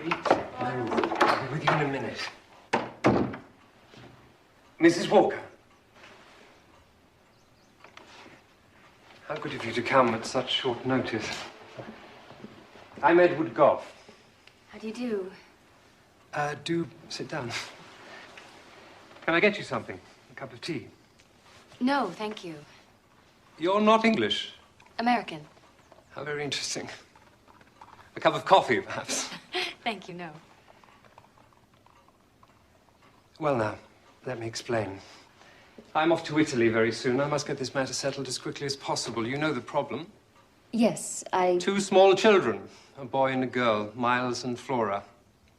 Wait. No. I'll be with you in a minute. Mrs. Walker. How good of you to come at such short notice. I'm Edward Goff. How do you do? Do sit down. Can I get you something? A cup of tea? No, thank you. You're not English? American. How very interesting. A cup of coffee, perhaps? Thank you, no. Well, now, let me explain. I'm off to Italy very soon. I must get this matter settled as quickly as possible. You know the problem. Yes, Two small children, a boy and a girl, Miles and Flora.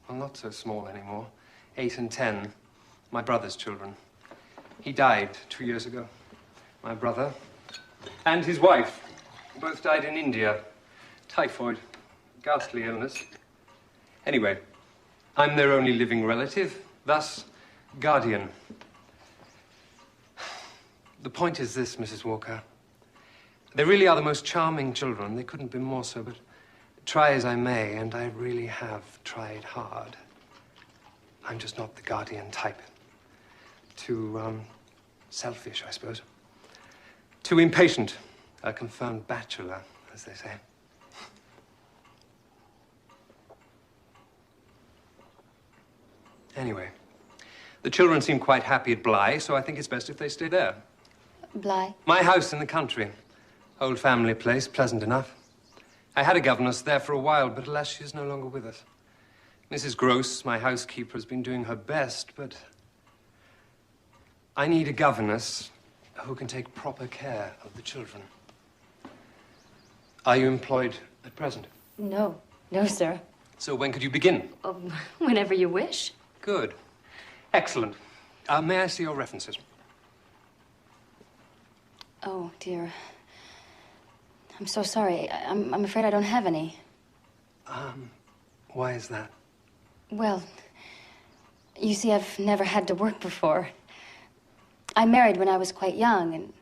Well, not so small anymore. 8 and 10. My brother's children. He died 2 years ago. My brother and his wife both died in India. Typhoid. Ghastly illness. Anyway, I'm their only living relative, thus guardian. The point is this, Mrs. Walker. They really are the most charming children. They couldn't be more so, but try as I may, and I really have tried hard. I'm just not the guardian type. Too, selfish, I suppose. Too impatient. A confirmed bachelor, as they say. Anyway, the children seem quite happy at Bly, so I think it's best if they stay there. Bly? My house in the country. Old family place, pleasant enough. I had a governess there for a while, but alas, she is no longer with us. Mrs. Gross, my housekeeper, has been doing her best, but I need a governess who can take proper care of the children. Are you employed at present? No. No, sir. So when could you begin? Whenever you wish. Good. Excellent. May I see your references? Oh, dear. I'm so sorry. I'm afraid I don't have any. Why is that? Well, you see, I've never had to work before. I married when I was quite young, and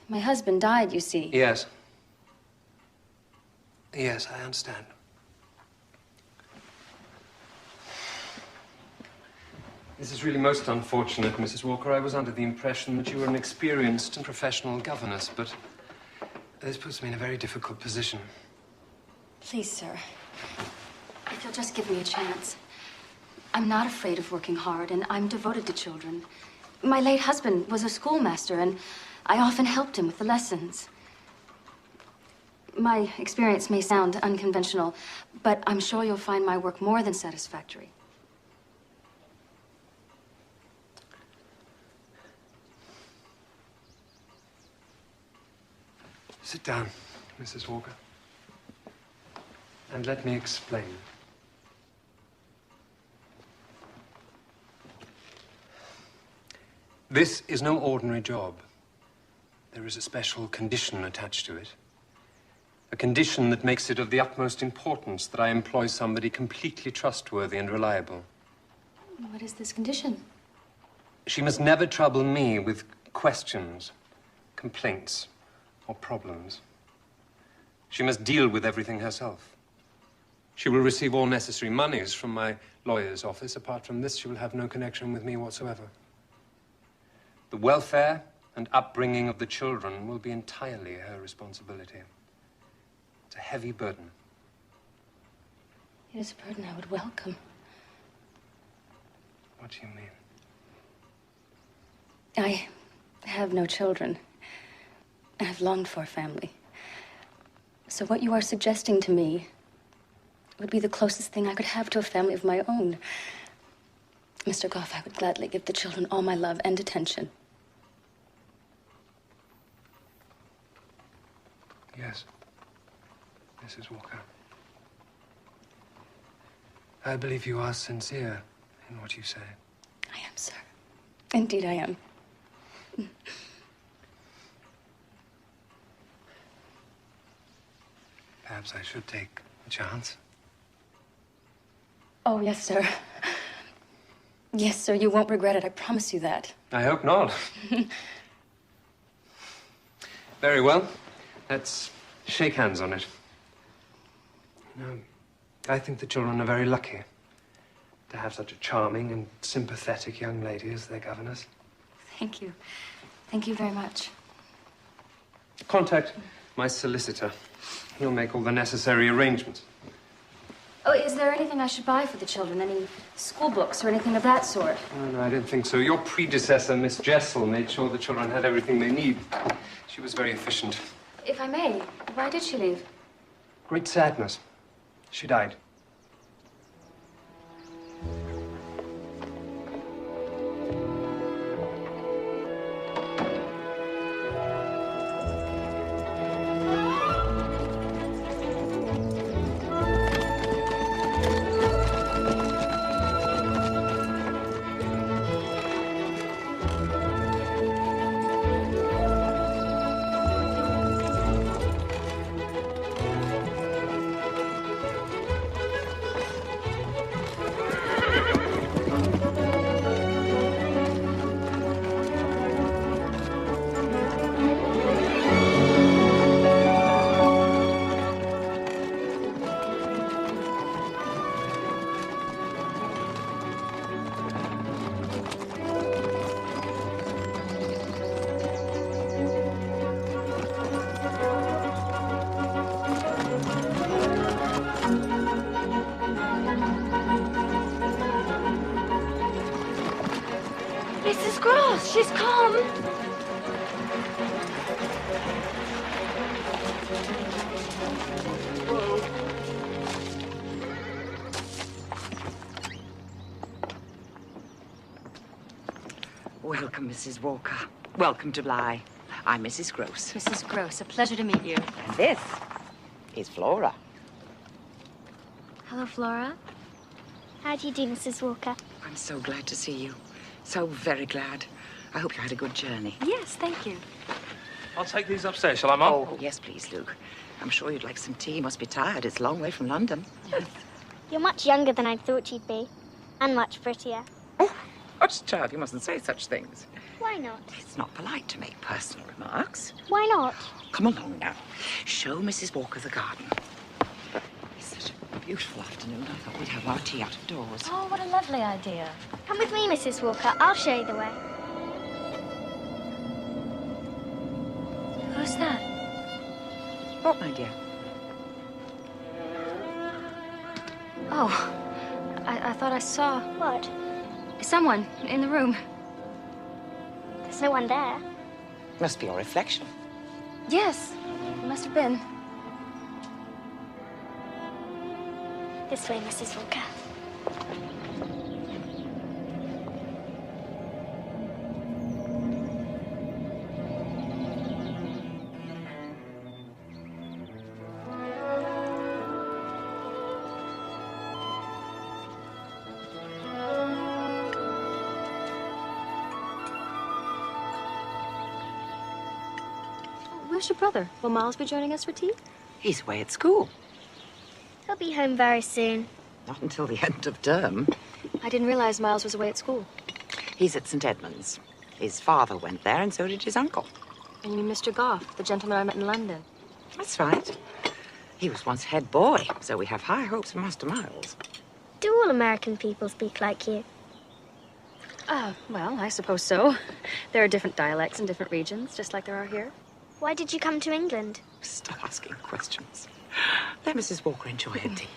my husband died, you see. Yes. Yes, I understand. This is really most unfortunate, Mrs. Walker. I was under the impression that you were an experienced and professional governess, but this puts me in a very difficult position. Please, sir, if you'll just give me a chance. I'm not afraid of working hard, and I'm devoted to children. My late husband was a schoolmaster, and I often helped him with the lessons. My experience may sound unconventional, but I'm sure you'll find my work more than satisfactory. Sit down, Mrs. Walker, and let me explain. This is no ordinary job. There is a special condition attached to it. A condition that makes it of the utmost importance that I employ somebody completely trustworthy and reliable. What is this condition? She must never trouble me with questions, complaints, or problems. She must deal with everything herself. She will receive all necessary monies from my lawyer's office. Apart from this, she will have no connection with me whatsoever. The welfare and upbringing of the children will be entirely her responsibility. It's a heavy burden. It is a burden I would welcome. What do you mean? I have no children. I've longed for a family. So what you are suggesting to me would be the closest thing I could have to a family of my own. Mr. Goff, I would gladly give the children all my love and attention. Yes, Mrs. Walker. I believe you are sincere in what you say. I am, sir. Indeed, I am. Perhaps I should take a chance. Oh, yes, sir. Yes, sir, you won't regret it. I promise you that. I hope not. Very well. Let's shake hands on it. You know, I think the children are very lucky to have such a charming and sympathetic young lady as their governess. Thank you. Thank you very much. Contact my solicitor. He'll make all the necessary arrangements. Oh, is there anything I should buy for the children? Any school books or anything of that sort? Oh, no, I don't think so. Your predecessor, Miss Jessel, made sure the children had everything they need. She was very efficient. If I may, why did she leave? Great sadness. She died. Mrs. Gross, she's come. Welcome, Mrs. Walker. Welcome to Bly. I'm Mrs. Gross. Mrs. Gross, a pleasure to meet you. And this is Flora. Hello, Flora. How do you do, Mrs. Walker? I'm so glad to see you. So very glad. I hope you had a good journey. Yes, thank you. I'll take these upstairs, shall I, Mum? Oh, yes, please, Luke. I'm sure you'd like some tea. You must be tired. It's a long way from London. You're much younger than I thought you'd be, and much prettier. Oh, hush, child. You mustn't say such things. Why not? It's not polite to make personal remarks. Why not? Come along now. Show Mrs. Walker the garden. It's such a beautiful afternoon. I thought we'd have our tea out of doors. Oh, what a lovely idea. Come with me, Mrs. Walker. I'll show you the way. Who's that? What, my dear? Oh, I thought I saw What? someone in the room. There's no one there. Must be your reflection. Yes, it must have been. This way, Mrs. Walker. Where's your brother? Will Miles be joining us for tea? He's away at school. He'll be home very soon. Not until the end of term. I didn't realize Miles was away at school. He's at St. Edmund's. His father went there, and so did his uncle. And you mean Mr. Goff, the gentleman I met in London? That's right. He was once head boy, so we have high hopes for Master Miles. Do all American people speak like you? Well, I suppose so. There are different dialects in different regions, just like there are here. Why did you come to England? Stop asking questions. Let Mrs. Walker enjoy her tea.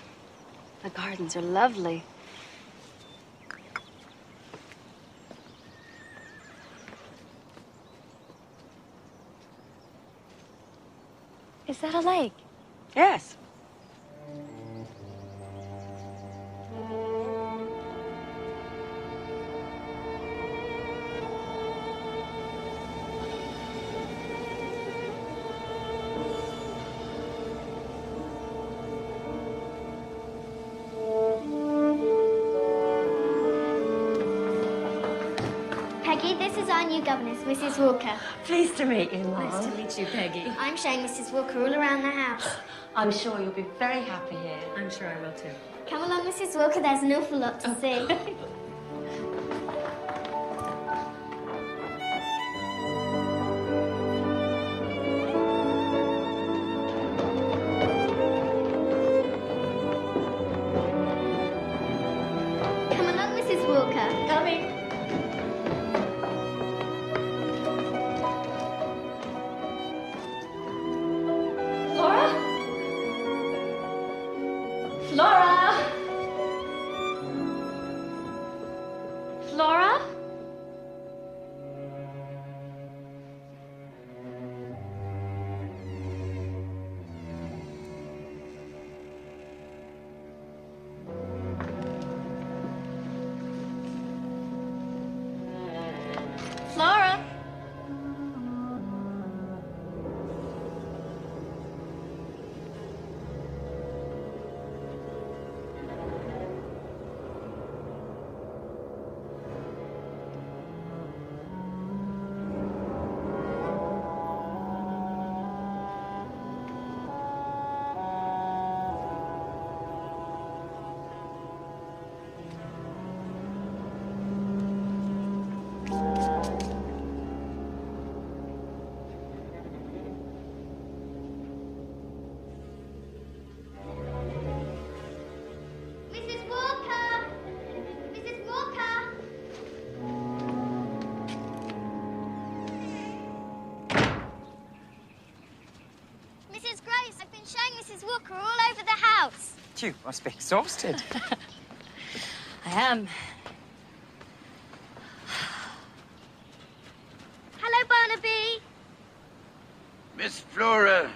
The gardens are lovely. Is that a lake? Yes. Peggy, this is our new governess, Mrs. Walker. Pleased to meet you, Mom. Nice to meet you, Peggy. I'm showing Mrs. Walker all around the house. I'm sure you'll be very happy here. I'm sure I will too. Come along, Mrs. Walker. There's an awful lot to see. Walker all over the house. You must be exhausted. I am. Hello, Barnaby. Miss Flora.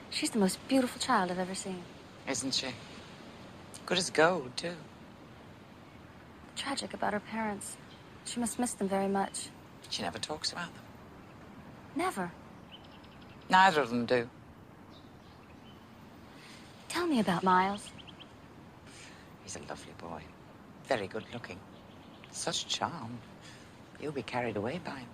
She's the most beautiful child I've ever seen. Isn't she? Good as gold, too. Tragic about her parents. She must miss them very much. She never talks about them. Never. Neither of them do. Tell me about Miles. He's a lovely boy. Very good looking. Such charm. You'll be carried away by him.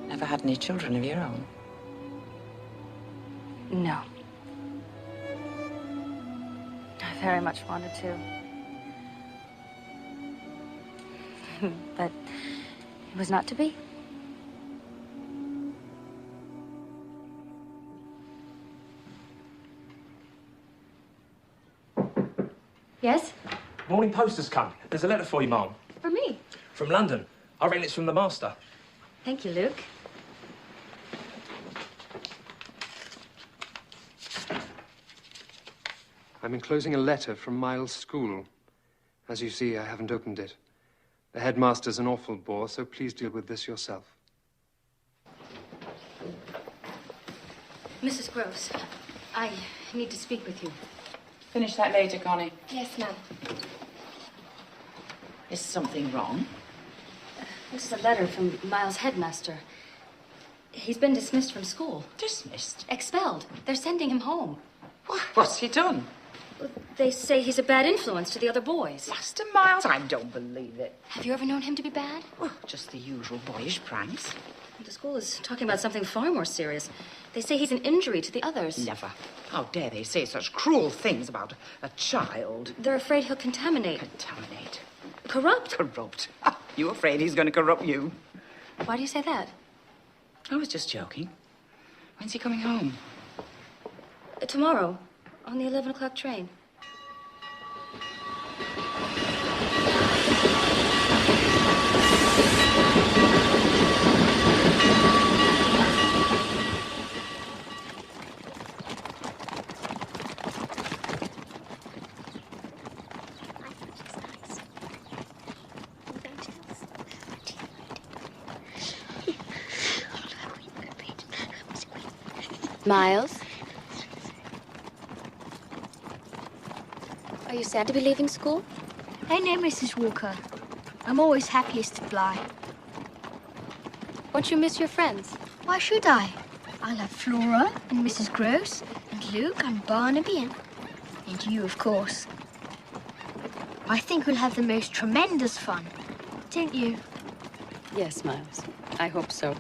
Never had any children of your own? No. I very much wanted to. But it was not to be. Yes? Morning post has come. There's a letter for you, Mum. For me. From London. I reckon it's from the master. Thank you, Luke. I'm enclosing a letter from Miles' school. As you see, I haven't opened it. The headmaster's an awful bore, so please deal with this yourself. Mrs. Gross, I need to speak with you. Finish that later, Connie. Yes, ma'am. Is something wrong? This is a letter from Miles' headmaster. He's been dismissed from school. Dismissed? Expelled. They're sending him home. What's he done? They say he's a bad influence to the other boys. Master Miles? I don't believe it. Have you ever known him to be bad? Oh, just the usual boyish pranks. The school is talking about something far more serious. They say he's an injury to the others. Never. How dare they say such cruel things about a child? They're afraid he'll contaminate. Contaminate. Corrupt. Corrupt. You afraid he's going to corrupt you? Why do you say that? I was just joking. When's he coming home? Tomorrow, on the 11 o'clock train. Miles? Are you sad to be leaving school? Oh, no, Mrs. Walker. I'm always happiest to fly. Won't you miss your friends? Why should I? I'll have Flora and Mrs. Gross and Luke and Barnaby and you, of course. I think we'll have the most tremendous fun, don't you? Yes, Miles. I hope so.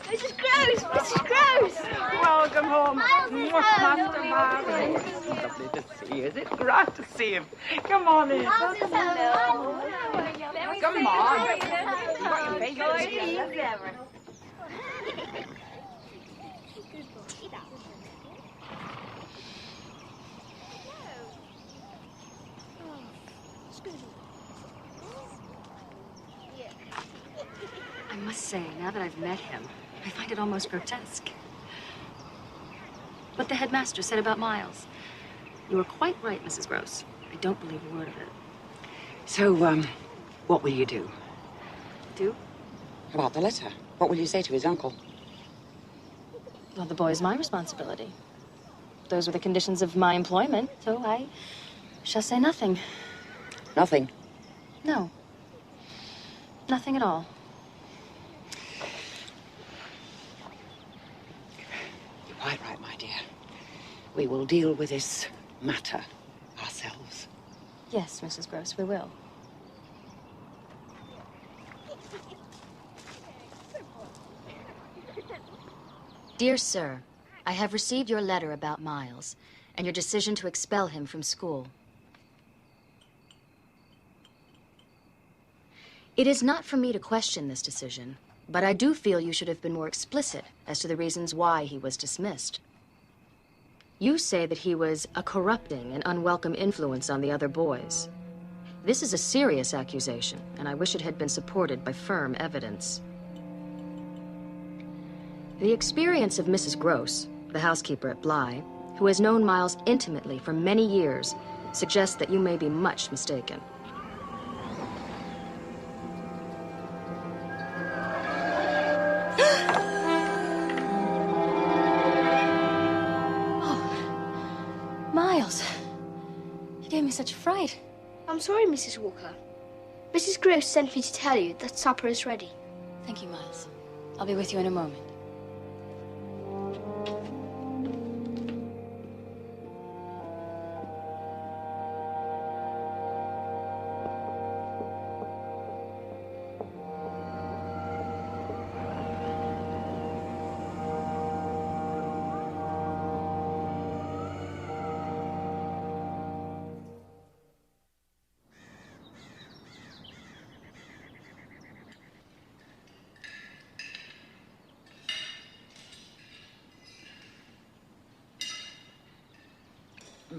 Mrs. Gross! Mrs. Gross! Welcome home. Miles is Master home. Miles. It's lovely to see you. Is it great to see him? Come on in. Miles is home. Come on. What your baby? I must say, now that I've met him, I find it almost grotesque. What the headmaster said about Miles. You were quite right, Mrs. Gross. I don't believe a word of it. So, what will you do? Do? About the letter. What will you say to his uncle? Well, the boy's my responsibility. Those were the conditions of my employment, so I shall say nothing. Nothing. No. Nothing at all. You're quite right, my dear. We will deal with this matter ourselves. Yes, Mrs. Gross, we will. Dear Sir, I have received your letter about Miles and your decision to expel him from school. It is not for me to question this decision, but I do feel you should have been more explicit as to the reasons why he was dismissed. You say that he was a corrupting and unwelcome influence on the other boys. This is a serious accusation, and I wish it had been supported by firm evidence. The experience of Mrs. Gross, the housekeeper at Bly, who has known Miles intimately for many years, suggests that you may be much mistaken. Miles, you gave me such a fright. I'm sorry, Mrs. Walker. Mrs. Gross sent me to tell you that supper is ready. Thank you, Miles. I'll be with you in a moment.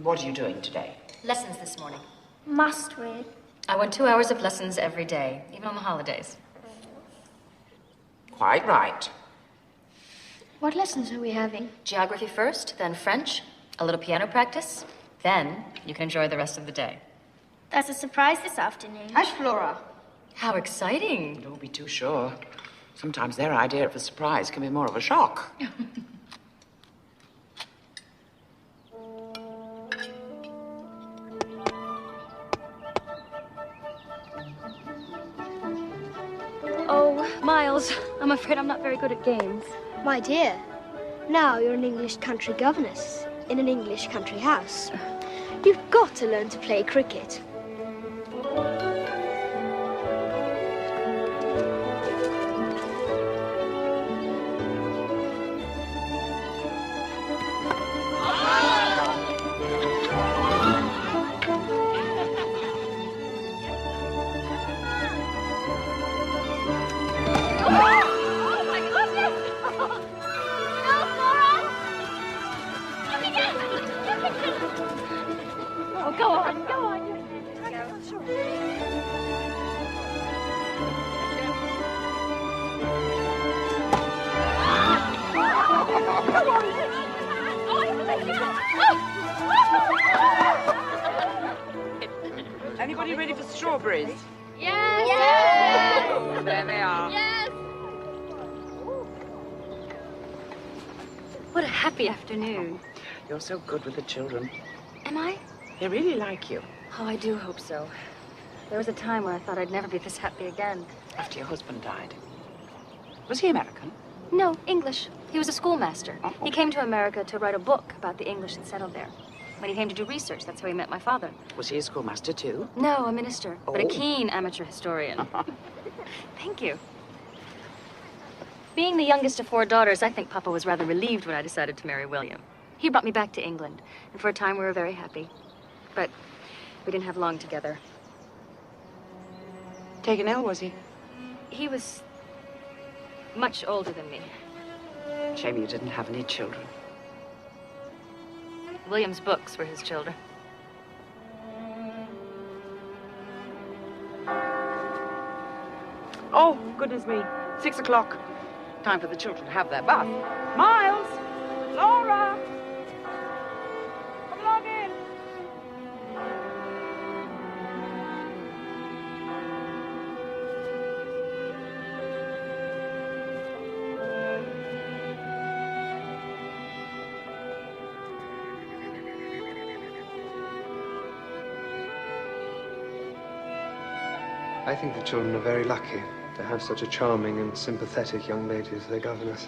What are you doing today? Lessons this morning. Must we? I want 2 hours of lessons every day, even on the holidays. Quite right. What lessons are we having? Geography first, then French, a little piano practice. Then you can enjoy the rest of the day. That's a surprise this afternoon. Hush, Flora. How exciting. Don't be too sure. Sometimes their idea of a surprise can be more of a shock. Oh, Miles, I'm afraid I'm not very good at games. My dear, now you're an English country governess in an English country house. You've got to learn to play cricket. Anybody ready for strawberries? Yes! Yes! Oh, there they are. Yes! What a happy afternoon. You're so good with the children. Am I? They really like you. Oh, I do hope so. There was a time when I thought I'd never be this happy again. After your husband died. Was he American? No, English. He was a schoolmaster. Oh. He came to America to write a book about the English that settled there. When he came to do research, that's how he met my father. Was he a schoolmaster too? No, a minister, but a Oh. keen amateur historian. Thank you. Being the youngest of 4 daughters, I think Papa was rather relieved when I decided to marry William. He brought me back to England, and for a time we were very happy. But we didn't have long together. Taken ill, was he? He was much older than me. Shame you didn't have any children. William's books were his children. Oh, goodness me. 6 o'clock. Time for the children to have their bath. Miles! Laura! Come along in. I think the children are very lucky to have such a charming and sympathetic young lady as their governess.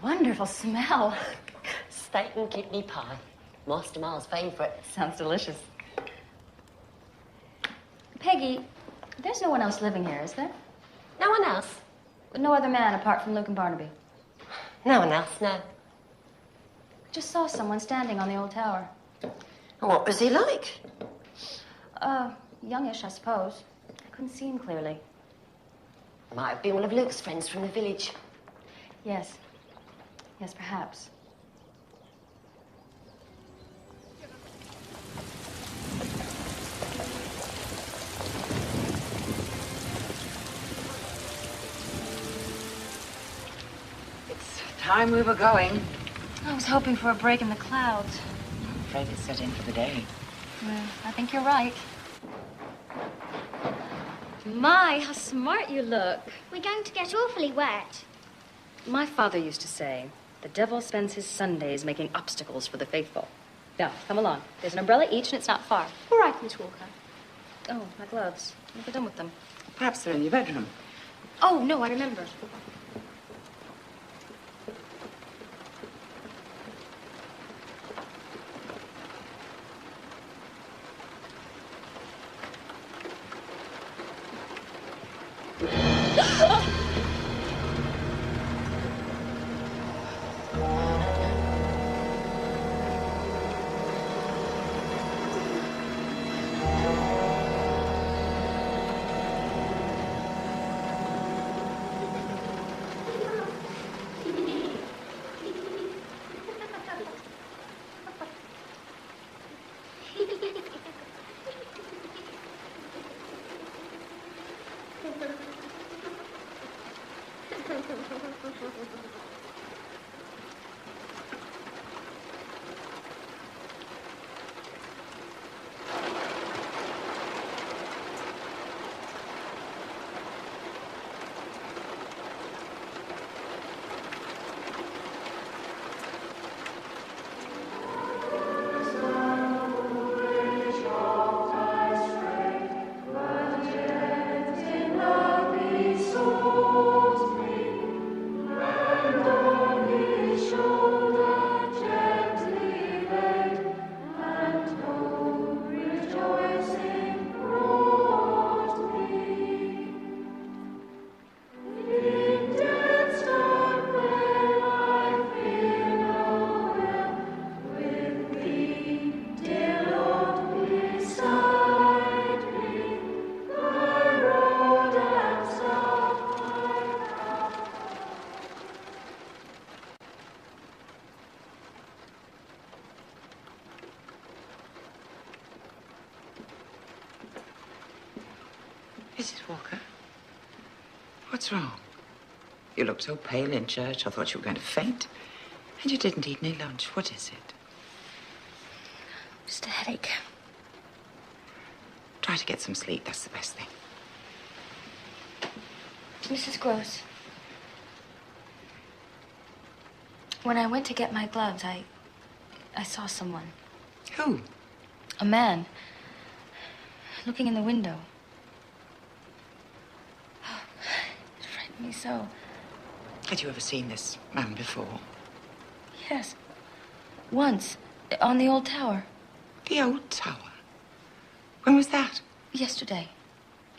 wonderful smell. Steak and kidney pie. Master Miles' favourite. Sounds delicious. Peggy, there's no one else living here, is there? No one else? No other man apart from Luke and Barnaby? No one else, no. Just saw someone standing on the old tower. What was he like? Youngish, I suppose. I couldn't see him clearly. Might have been one of Luke's friends from the village. Yes. Yes, perhaps. It's time we were going. I was hoping for a break in the clouds. I'm afraid it's set in for the day. Well, I think you're right. My, how smart you look. We're going to get awfully wet. My father used to say, the devil spends his Sundays making obstacles for the faithful. Now, come along. There's an umbrella each and it's not far. All right, Miss Walker. Oh, my gloves. What have I done with them? Perhaps they're in your bedroom. Oh, no, I remember. Mrs. Walker, what's wrong? You looked so pale in church, I thought you were going to faint. And you didn't eat any lunch. What is it? Just a headache. Try to get some sleep. That's the best thing. Mrs. Gross, when I went to get my gloves, I saw someone. Who? A man. Looking in the window. Oh, it frightened me so. Had you ever seen this man before? Yes. Once. On the old tower. The old tower? When was that? Yesterday.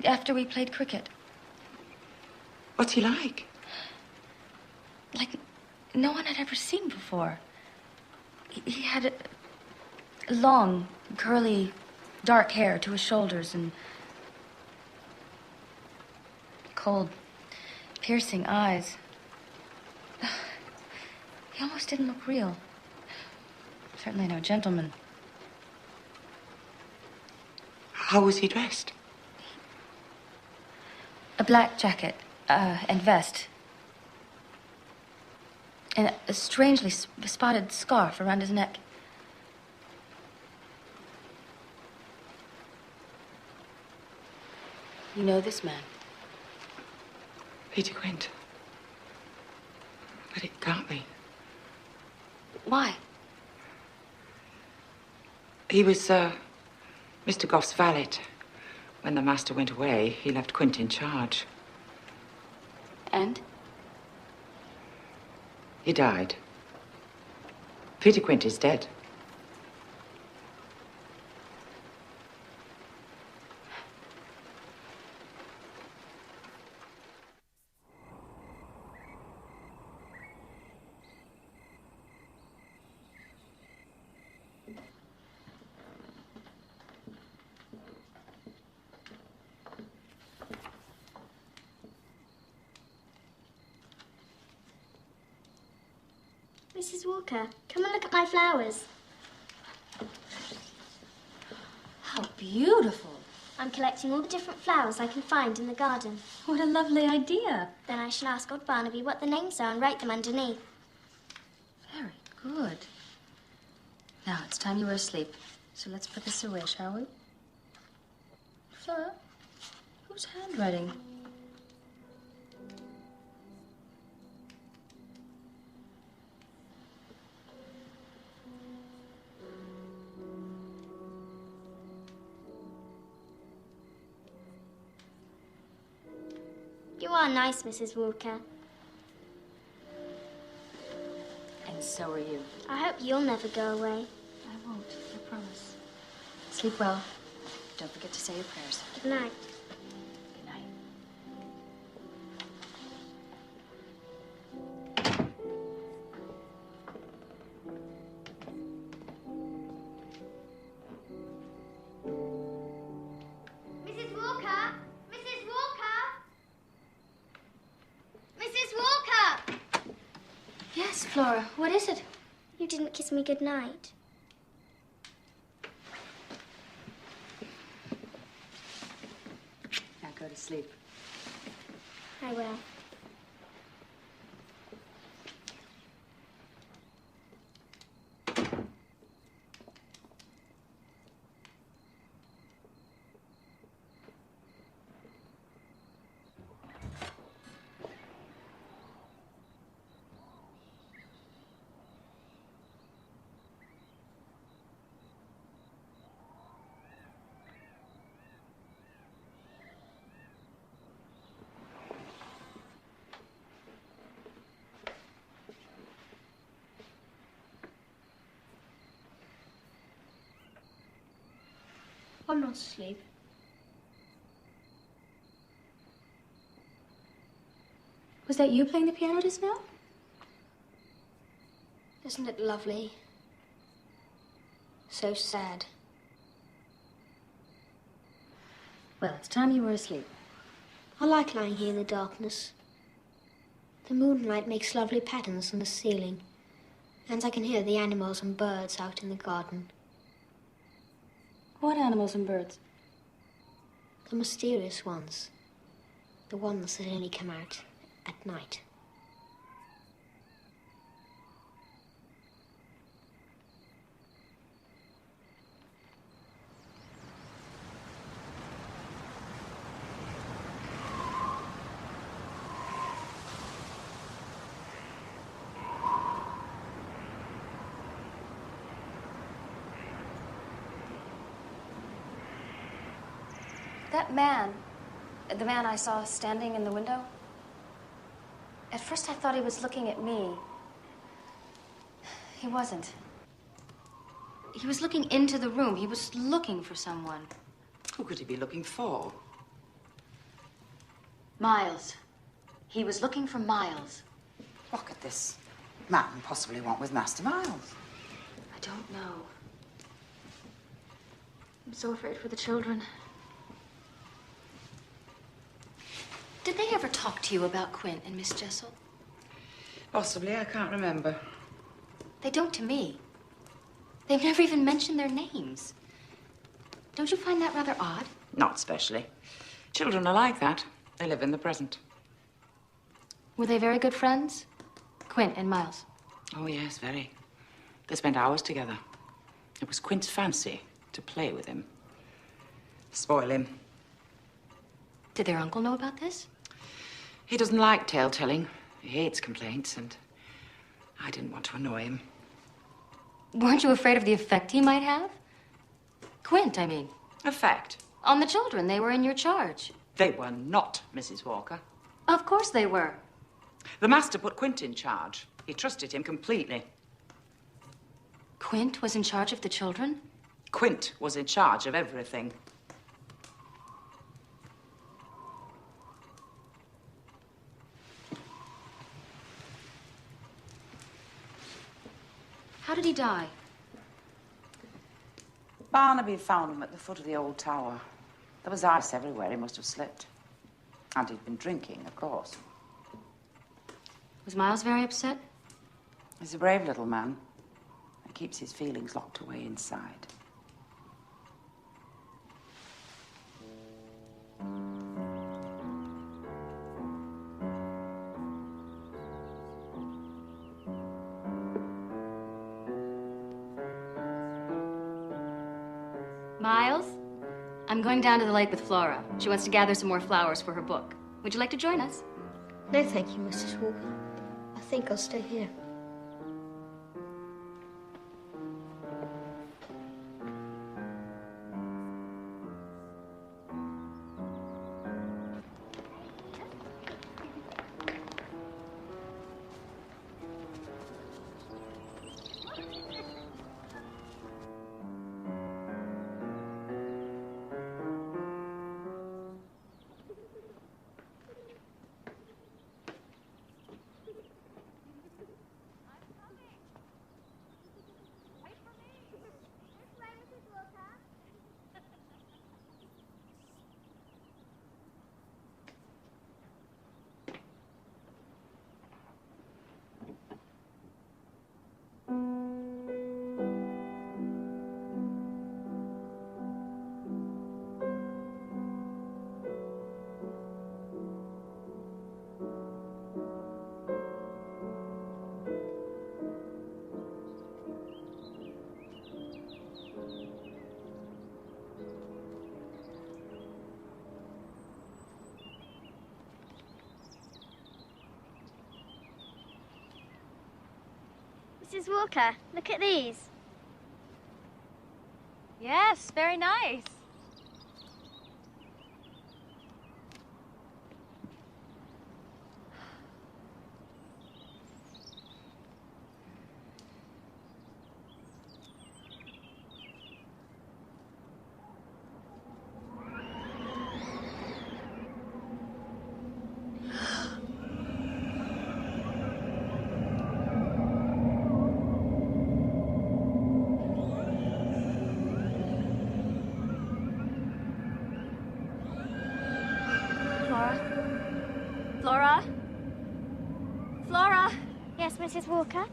After we played cricket. What's he like? Like no one had ever seen before. He had long, curly, dark hair to his shoulders and cold, piercing eyes. He almost didn't look real. Certainly no gentleman. How was he dressed? A black jacket and vest. And a strangely spotted scarf around his neck. You know this man? Peter Quint. But it can't be. Why? He was, Mr. Goff's valet. When the master went away, he left Quint in charge. And? He died. Peter Quint is dead. Mrs. Walker, come and look at my flowers. How beautiful. I'm collecting all the different flowers I can find in the garden. What a lovely idea. Then I shall ask old Barnaby what the names are and write them underneath. Very good. Now, it's time you were asleep. So let's put this away, shall we? Flora, whose handwriting? You are nice, Mrs. Walker. And so are you. I hope you'll never go away. I won't, I promise. Sleep well. Don't forget to say your prayers. Good night. Good night. Mrs. Walker! Mrs. Walker! Mrs. Walker! Yes, Flora, what is it? You didn't kiss me good night. Now go to sleep. I will. I'm not asleep. Was that you playing the piano just now? Isn't it lovely? So sad. Well, it's time you were asleep. I like lying here in the darkness. The moonlight makes lovely patterns on the ceiling, and I can hear the animals and birds out in the garden. What animals and birds? The mysterious ones. The ones that only come out at night. That man, the man I saw standing in the window, at first I thought he was looking at me. He wasn't. He was looking into the room. He was looking for someone. Who could he be looking for? Miles. He was looking for Miles. What could this man possibly want with Master Miles? I don't know. I'm so afraid for the children. Did they ever talk to you about Quint and Miss Jessel? Possibly, I can't remember. They don't to me. They've never even mentioned their names. Don't you find that rather odd? Not especially. Children are like that. They live in the present. Were they very good friends? Quint and Miles? Oh, yes, very. They spent hours together. It was Quint's fancy to play with him. Spoil him. Did their uncle know about this? He doesn't like tale-telling. He hates complaints, and I didn't want to annoy him. Weren't you afraid of the effect he might have? Quint, I mean. Effect? On the children. They were in your charge. They were not, Mrs. Walker. Of course they were. The master put Quint in charge. He trusted him completely. Quint was in charge of the children? Quint was in charge of everything. How did he die? Barnaby found him at the foot of the old tower. There was ice everywhere. He must have slipped. And he'd been drinking, of course. Was Miles very upset? He's a brave little man. He keeps his feelings locked away inside. Miles, I'm going down to the lake with Flora. She wants to gather some more flowers for her book. Would you like to join us? No, thank you, Mrs. Walker. I think I'll stay here. Mrs. Walker, look at these. Yes, very nice. Flora? Flora? Yes, Mrs. Walker?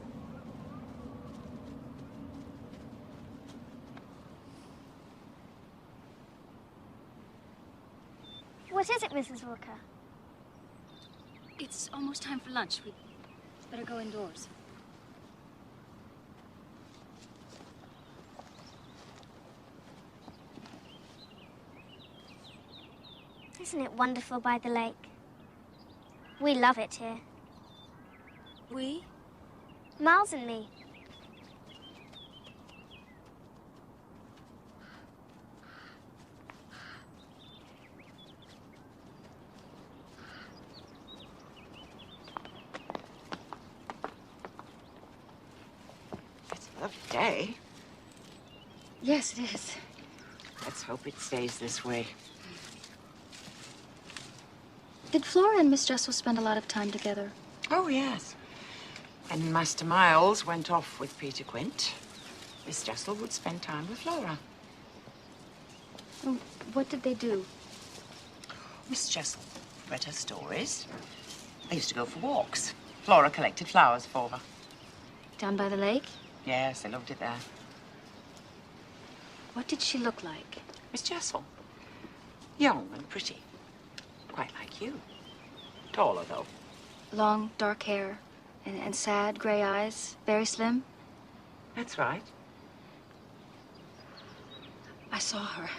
What is it, Mrs. Walker? It's almost time for lunch. We'd better go indoors. Isn't it wonderful by the lake? We love it here. We? Miles and me. It's a lovely day. Yes, it is. Let's hope it stays this way. Did Flora and Miss Jessel spend a lot of time together? Oh, yes. When Master Miles went off with Peter Quint, Miss Jessel would spend time with Flora. Oh, what did they do? Miss Jessel read her stories. They used to go for walks. Flora collected flowers for her. Down by the lake? Yes, they loved it there. What did she look like? Miss Jessel. Young and pretty. Quite like you. Taller, though. Long, dark hair and sad gray eyes, very slim? That's right. I saw her.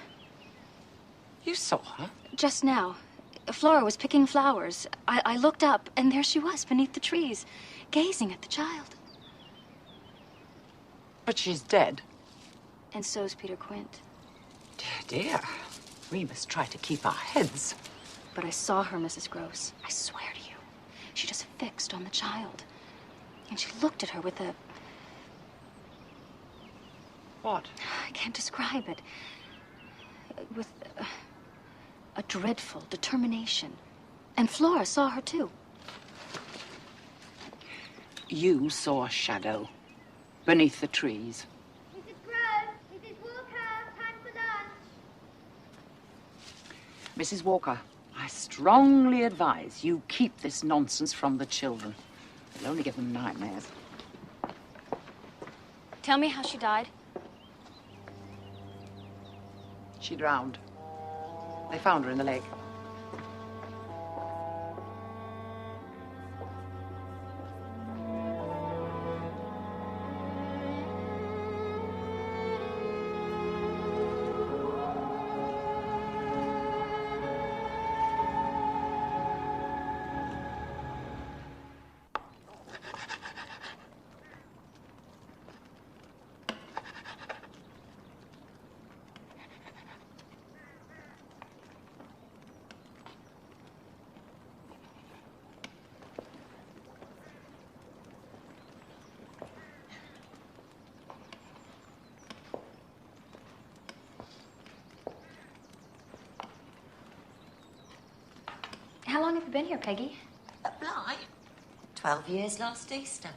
You saw her? Just now. Flora was picking flowers. I looked up, and there she was beneath the trees, gazing at the child. But she's dead. And so's Peter Quint. Dear, dear. We must try to keep our heads. But I saw her, Mrs. Gross. I swear to you. She just fixed on the child. And she looked at her with a... What? I can't describe it. With a dreadful determination. And Flora saw her, too. You saw a shadow beneath the trees. Mrs. Grove, Mrs. Walker, time for lunch. Mrs. Walker, I strongly advise you keep this nonsense from the children. It'll only give them nightmares. Tell me how she died. She drowned. They found her in the lake. How long have you been here, Peggy? At Bly? 12 years last Easter.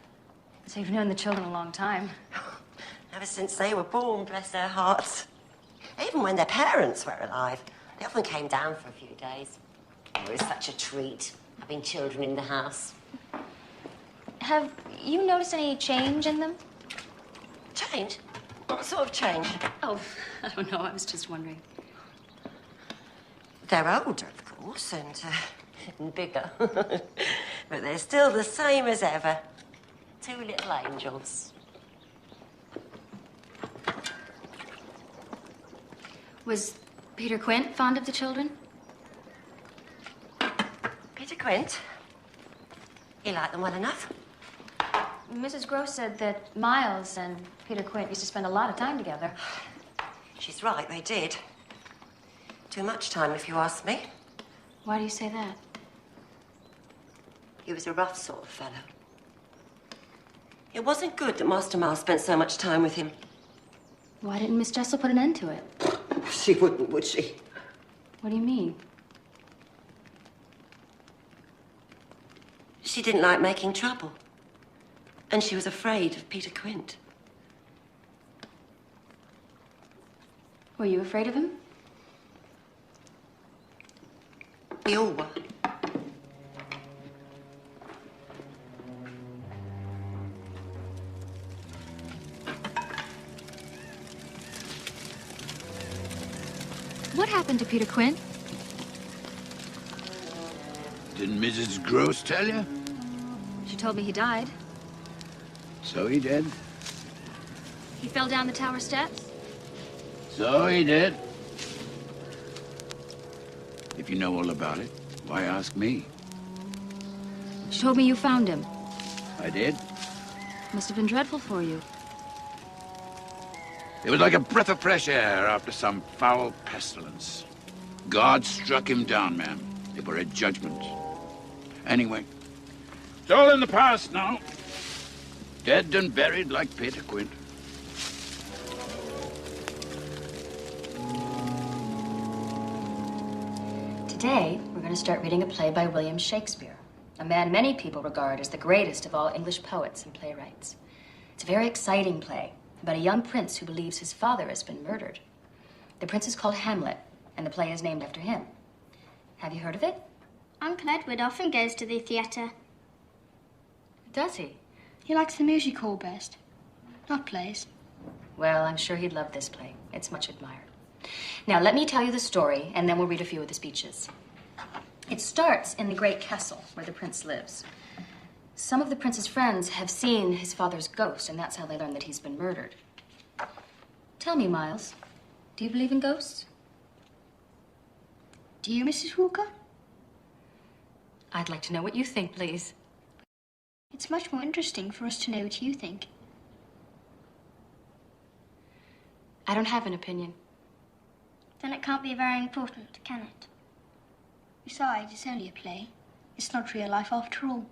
So you've known the children a long time. Ever since they were born, bless their hearts. Even when their parents were alive, they often came down for a few days. It was such a treat, having children in the house. Have you noticed any change in them? Change? What sort of change? Oh, I don't know. I was just wondering. They're older, of course, and bigger. But they're still the same as ever. Two little angels. Was Peter Quint fond of the children? Peter Quint? He liked them well enough. Mrs. Gross said that Miles and Peter Quint used to spend a lot of time together. She's right, they did. Too much time, if you ask me. Why do you say that? He was a rough sort of fellow. It wasn't good that Master Miles spent so much time with him. Why didn't Miss Jessel put an end to it? She wouldn't, would she? What do you mean? She didn't like making trouble. And she was afraid of Peter Quint. Were you afraid of him? We all were. What happened to Peter Quint? Didn't Mrs. Gross tell you? She told me he died. So he did. He fell down the tower steps? So he did. If you know all about it, why ask me? She told me you found him. I did. Must have been dreadful for you. It was like a breath of fresh air after some foul pestilence. God struck him down, ma'am. It were a judgment. Anyway, it's all in the past now. Dead and buried like Peter Quint. Today, we're going to start reading a play by William Shakespeare, a man many people regard as the greatest of all English poets and playwrights. It's a very exciting play about a young prince who believes his father has been murdered. The prince is called Hamlet, and the play is named after him. Have you heard of it? Uncle Edward often goes to the theatre. Does he? He likes the music hall best, not plays. Well, I'm sure he'd love this play. It's much admired. Now, let me tell you the story, and then we'll read a few of the speeches. It starts in the great castle where the prince lives. Some of the prince's friends have seen his father's ghost, and that's how they learn that he's been murdered. Tell me, Miles, do you believe in ghosts? Do you, Mrs. Walker? I'd like to know what you think, please. It's much more interesting for us to know what you think. I don't have an opinion. Then it can't be very important, can it? Besides, it's only a play. It's not real life after all.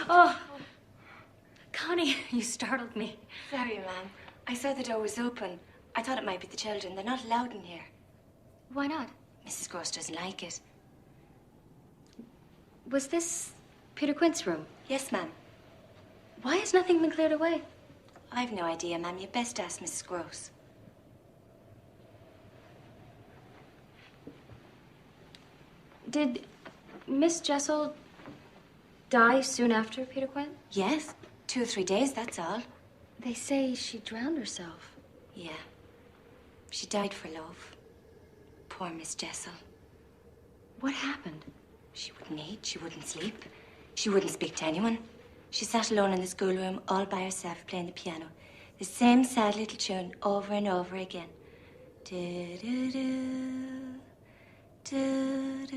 Oh, Connie, you startled me. Sorry, ma'am. I saw the door was open. I thought it might be the children. They're not allowed in here. Why not? Mrs. Gross doesn't like it. Was this Peter Quint's room? Yes, ma'am. Why has nothing been cleared away? I've no idea, ma'am. You'd best ask Mrs. Gross. Did Miss Jessel die soon after Peter Quint? Yes. 2 or 3 days, that's all. They say she drowned herself. Yeah. She died for love. Poor Miss Jessel. What happened? She wouldn't eat, she wouldn't sleep. She wouldn't speak to anyone. She sat alone in the schoolroom all by herself playing the piano. The same sad little tune over and over again. Do-do-do, do-do,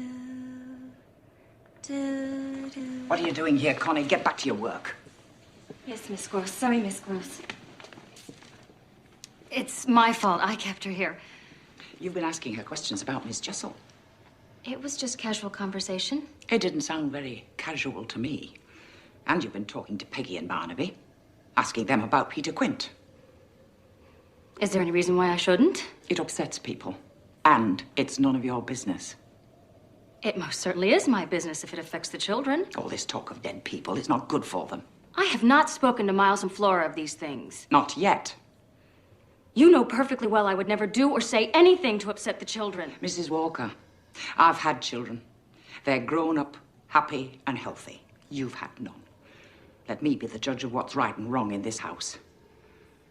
do-do. What are you doing here, Connie? Get back to your work. Yes, Miss Gross. Sorry, Miss Gross. It's my fault. I kept her here. You've been asking her questions about Miss Jessel. It was just casual conversation. It didn't sound very casual to me. And you've been talking to Peggy and Barnaby, asking them about Peter Quint. Is there any reason why I shouldn't? It upsets people. And it's none of your business. It most certainly is my business if it affects the children. All this talk of dead people is not good for them. I have not spoken to Miles and Flora of these things. Not yet. You know perfectly well I would never do or say anything to upset the children. Mrs. Walker, I've had children. They're grown up, happy and healthy. You've had none. Let me be the judge of what's right and wrong in this house.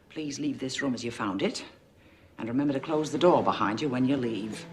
Please leave this room as you found it. And remember to close the door behind you when you leave.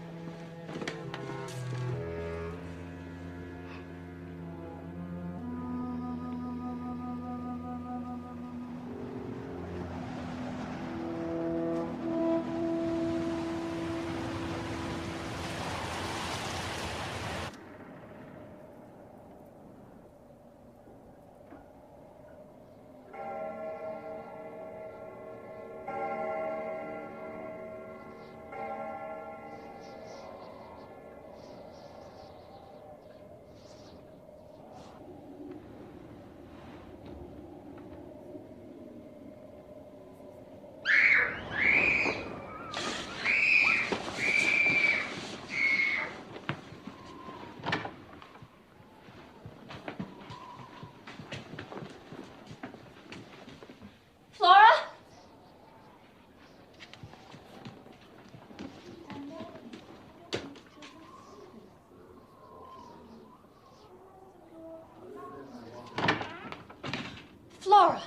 Flora,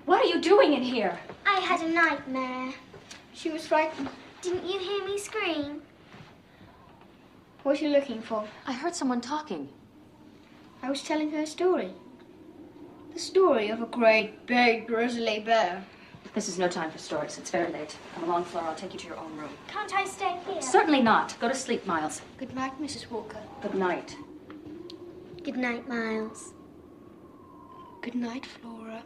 what are you doing in here? I had a nightmare. She was frightened. Didn't you hear me scream? What are you looking for? I heard someone talking. I was telling her a story. The story of a great, big, grizzly bear. This is no time for stories. It's very late. Come along, Flora. I'll take you to your own room. Can't I stay here? Certainly not. Go to sleep, Miles. Good night, Mrs. Walker. Good night. Good night, Miles. Good night, Flora.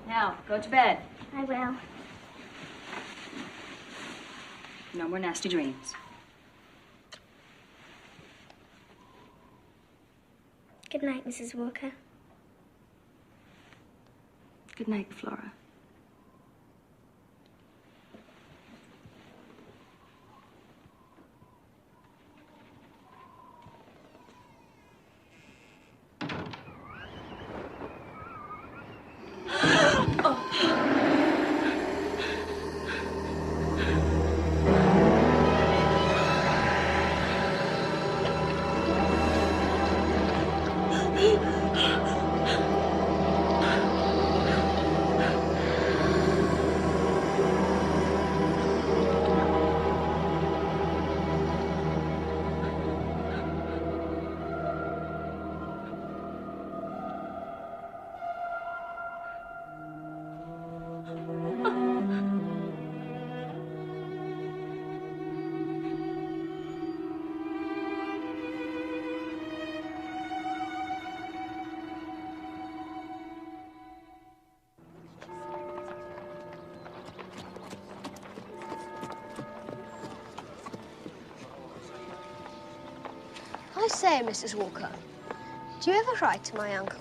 Now, go to bed. I will. No more nasty dreams. Good night, Mrs. Walker. Good night, Flora. say, Mrs. Walker, do you ever write to my uncle?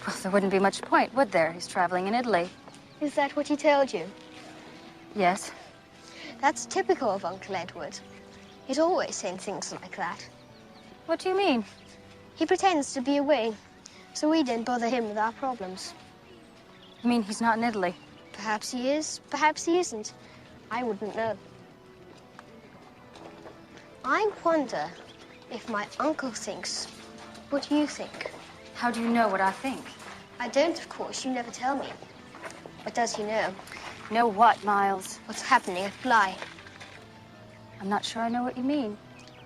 Well, there wouldn't be much point, would there? He's traveling in Italy. Is that what he told you? Yes. That's typical of Uncle Edward. He's always saying things like that. What do you mean? He pretends to be away, so we don't bother him with our problems. You mean he's not in Italy? Perhaps he is, perhaps he isn't. I wouldn't know. I wonder if my uncle thinks what you think. How do you know what I think? I don't, of course. You never tell me. But does he know? Know what, Miles? What's happening at Bly? I'm not sure I know what you mean.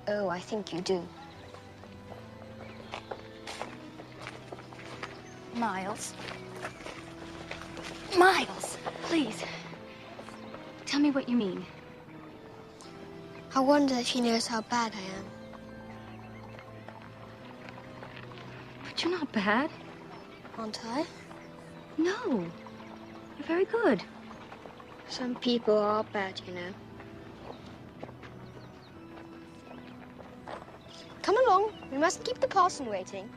Oh, I think you do. Miles. Miles, please. Tell me what you mean. I wonder if he knows how bad I am. But you're not bad. Aren't I? No. You're very good. Some people are bad, you know. Come along. We mustn't keep the parson waiting.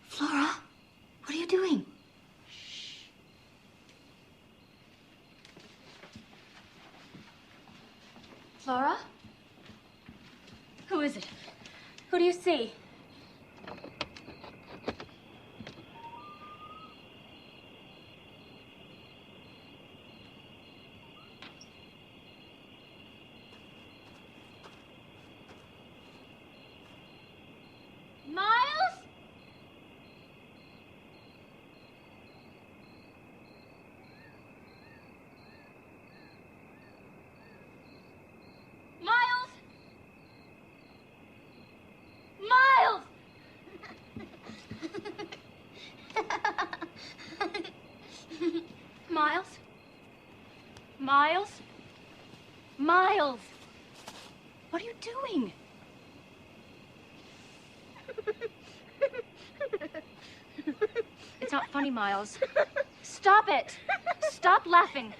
Flora, what are you doing? Flora? Who is it? Who do you see? Miles? Miles? Miles! Miles? Miles? Miles! What are you doing? It's not funny, Miles. Stop it! Stop laughing!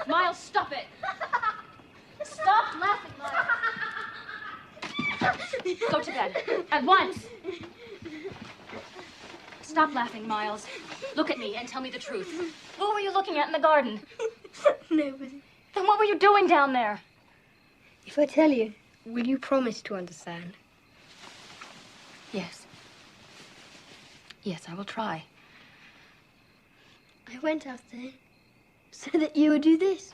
Miles, stop it! Stop laughing, Miles! Go to bed. At once! Stop laughing, Miles. Look at me and tell me the truth. What were you looking at in the garden? Nobody. Then what were you doing down there? If I tell you, will you promise to understand? Yes. Yes, I will try. I went out there so that you would do this.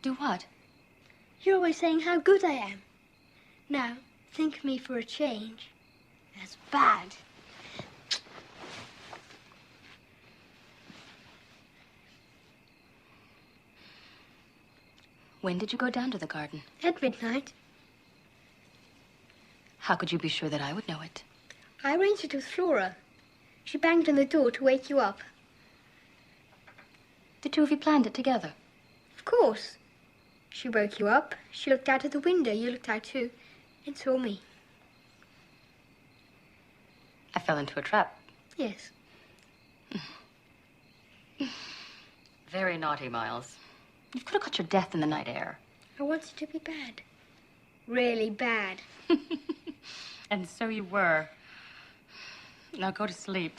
Do what? You're always saying how good I am. Now, think of me for a change as bad. When did you go down to the garden? At midnight. How could you be sure that I would know it? I arranged it with Flora. She banged on the door to wake you up. The two of you planned it together? Of course. She woke you up. She looked out of the window. You looked out too. And saw me. I fell into a trap. Yes. Very naughty, Miles. You could have got your death in the night air. I wanted to be bad. Really bad. And so you were. Now go to sleep.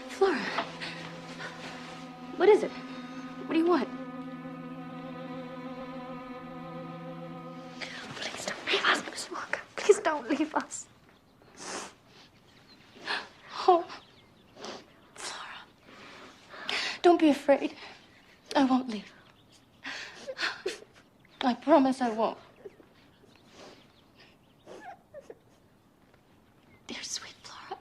Flora. What is it? What do you want? Please don't leave us, Miss Walker. Please don't leave us. Oh. Flora. Don't be afraid. I won't leave. I promise I won't. Dear sweet Flora.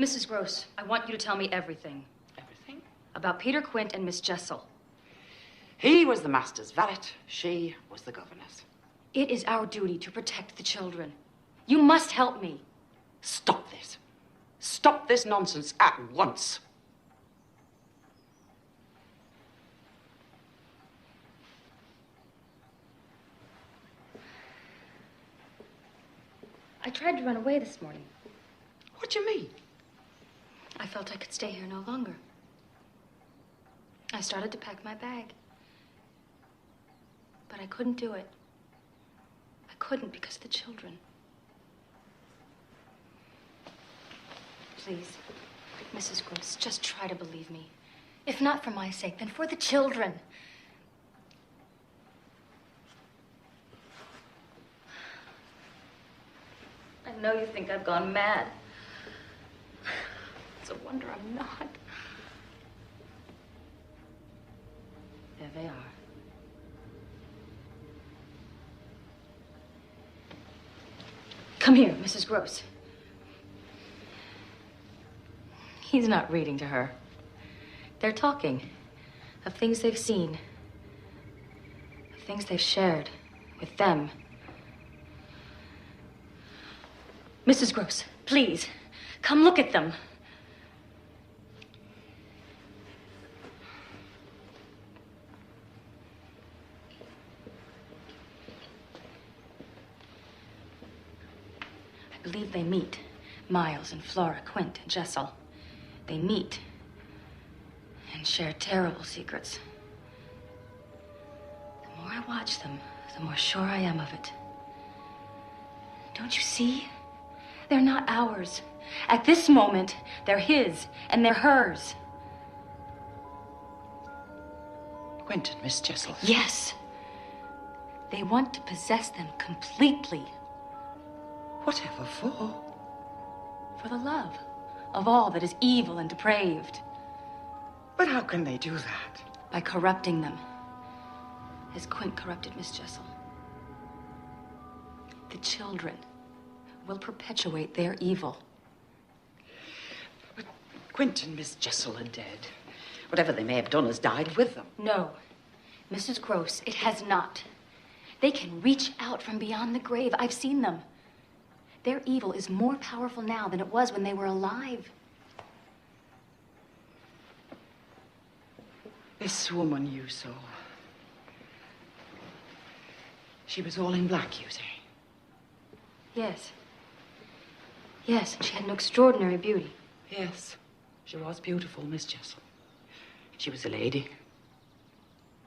Mrs. Gross, I want you to tell me everything. Everything? About Peter Quint and Miss Jessel. He was the master's valet. She was the governess. It is our duty to protect the children. You must help me. Stop this. Stop this nonsense at once. I tried to run away this morning. What do you mean? I felt I could stay here no longer. I started to pack my bag. But I couldn't do it. I couldn't because of the children. Please, Mrs. Gross, just try to believe me. If not for my sake, then for the children. I know you think I've gone mad. It's a wonder I'm not. There they are. Come here, Mrs. Gross. He's not reading to her. They're talking of things they've seen, of things they've shared with them. Mrs. Gross, please, come look at them. I believe they meet, Miles and Flora, Quint and Jessel. They meet and share terrible secrets. The more I watch them, the more sure I am of it. Don't you see? They're not ours. At this moment, they're his and they're hers. Quint and Miss Jessel. Yes. They want to possess them completely. Whatever for? For the love of all that is evil and depraved. But how can they do that? By corrupting them, as Quint corrupted Miss Jessel. The children will perpetuate their evil. But Quint and Miss Jessel are dead. Whatever they may have done has died with them. No, Mrs. Gross, it has not. They can reach out from beyond the grave. I've seen them. Their evil is more powerful now than it was when they were alive. This woman you saw. She was all in black, you say? Yes. Yes, and she had an extraordinary beauty. Yes, she was beautiful, Miss Jessel. She was a lady.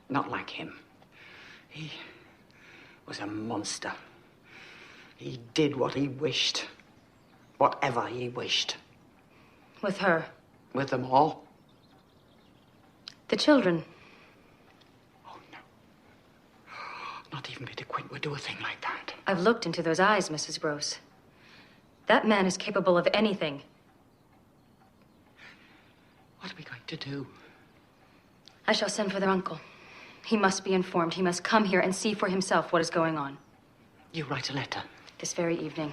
Not like him. He was a monster. He did what he wished. Whatever he wished. With her? With them all. The children. Oh, no. Not even Peter Quint would do a thing like that. I've looked into those eyes, Mrs. Gross. That man is capable of anything. What are we going to do? I shall send for their uncle. He must be informed. He must come here and see for himself what is going on. You write a letter. This very evening.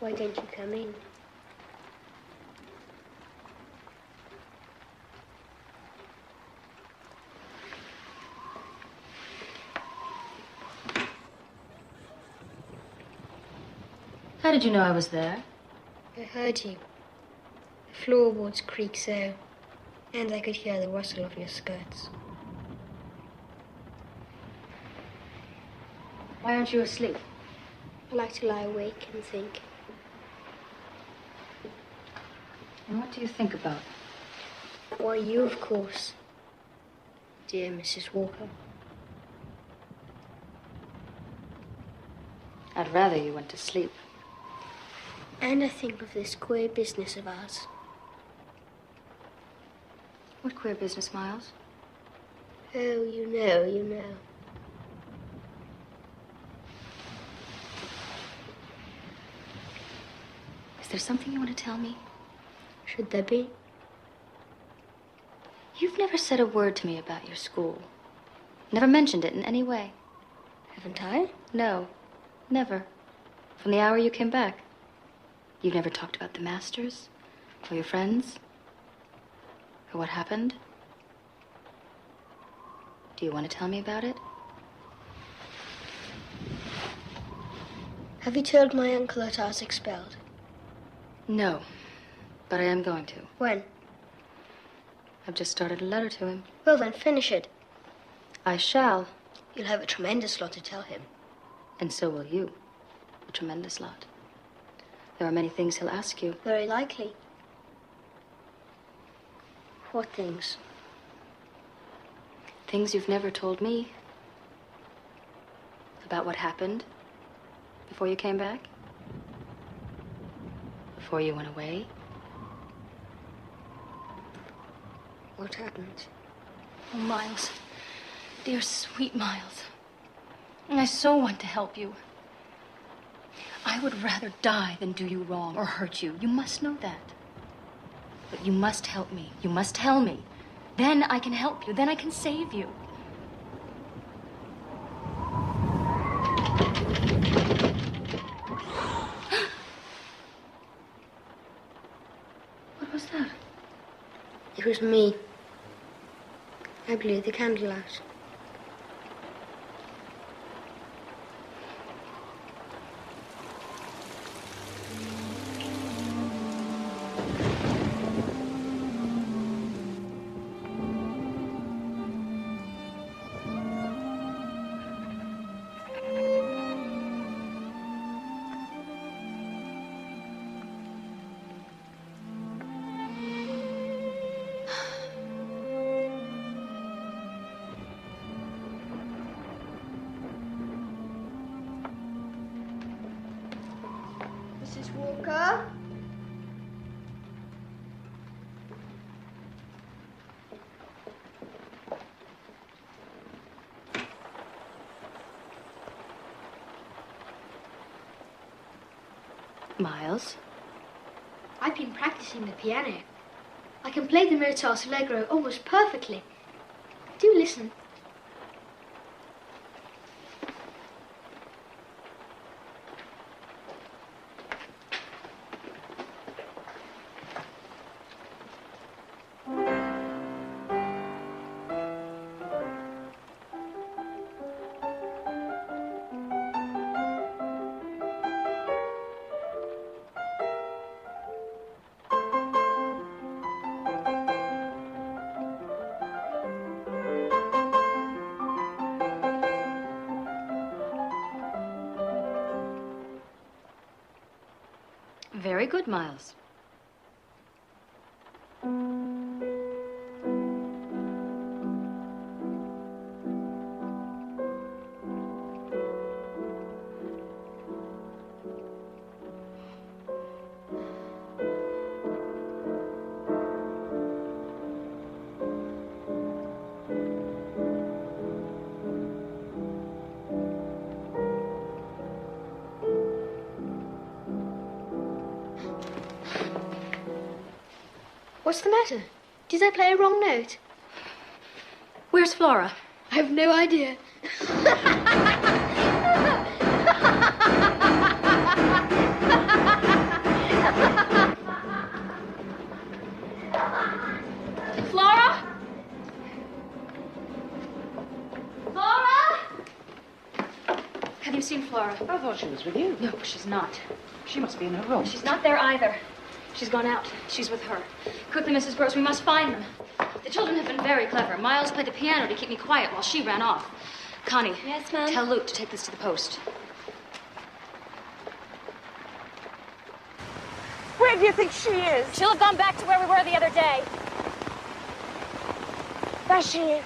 Why don't you come in? How did you know I was there? I heard you. The floorboards creak so, and I could hear the rustle of your skirts. Why aren't you asleep? I like to lie awake and think. And what do you think about? Why, you, of course, dear Mrs. Walker. I'd rather you went to sleep. And I think of this queer business of ours. What queer business, Miles? Oh, you know. Is there something you want to tell me? Should there be? You've never said a word to me about your school. Never mentioned it in any way. Haven't I? No, never. From the hour you came back. You've never talked about the masters, or your friends, or what happened. Do you want to tell me about it? Have you told my uncle that I was expelled? No, but I am going to. When? I've just started a letter to him. Well, then, finish it. I shall. You'll have a tremendous lot to tell him. And so will you. A tremendous lot. There are many things he'll ask you. Very likely. What things? Things you've never told me. About what happened before you came back. Before you went away. What happened? Oh, Miles. Dear, sweet Miles. I so want to help you. I would rather die than do you wrong or hurt you. You must know that. But you must help me. You must tell me. Then I can help you. Then I can save you. What was that? It was me. I blew the candle out. Mrs. Walker? Miles? I've been practicing the piano. I can play the Mozart's Allegro almost perfectly. Do listen. Very good, Miles. What's the matter? Did I play a wrong note? Where's Flora? I have no idea. Flora? Flora? Have you seen Flora? I thought she was with you. No, she's not. She must be in her room. She's not there either. She's gone out. She's with her. Quickly, Mrs. Gross, we must find them. The children have been very clever. Miles played the piano to keep me quiet while she ran off. Connie. Yes, ma'am? Tell Luke to take this to the post. Where do you think she is? She'll have gone back to where we were the other day. There she is.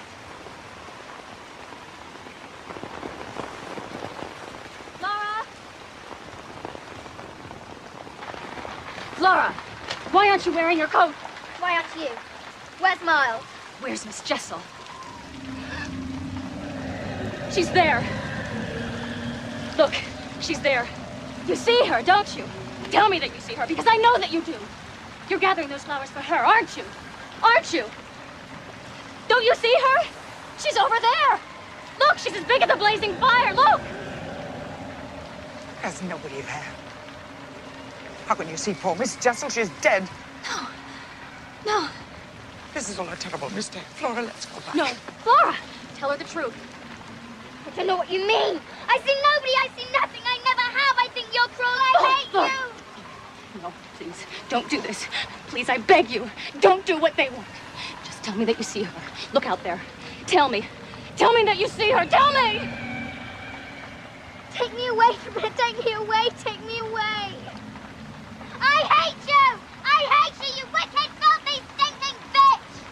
Laura? Flora, why aren't you wearing your coat? Why aren't you? Where's Miles? Where's Miss Jessel? She's there. Look, she's there. You see her, don't you? Tell me that you see her, because I know that you do. You're gathering those flowers for her, aren't you? Aren't you? Don't you see her? She's over there. Look, she's as big as a blazing fire. Look! There's nobody there. How can you see poor Miss Jessel? She's dead. No. No. This is all a terrible mistake. Flora, let's go back. No. Flora! Tell her the truth. I don't know what you mean. I see nobody. I see nothing. I never have. I think you're cruel. I hate Flora. you. No, please, don't do this. Please, I beg you. Don't do what they want. Just tell me that you see her. Look out there. Tell me. Tell me that you see her. Tell me! Take me away from her. Take me away. Take me away. I hate you. I hate you, you wicked, filthy, stinking bitch.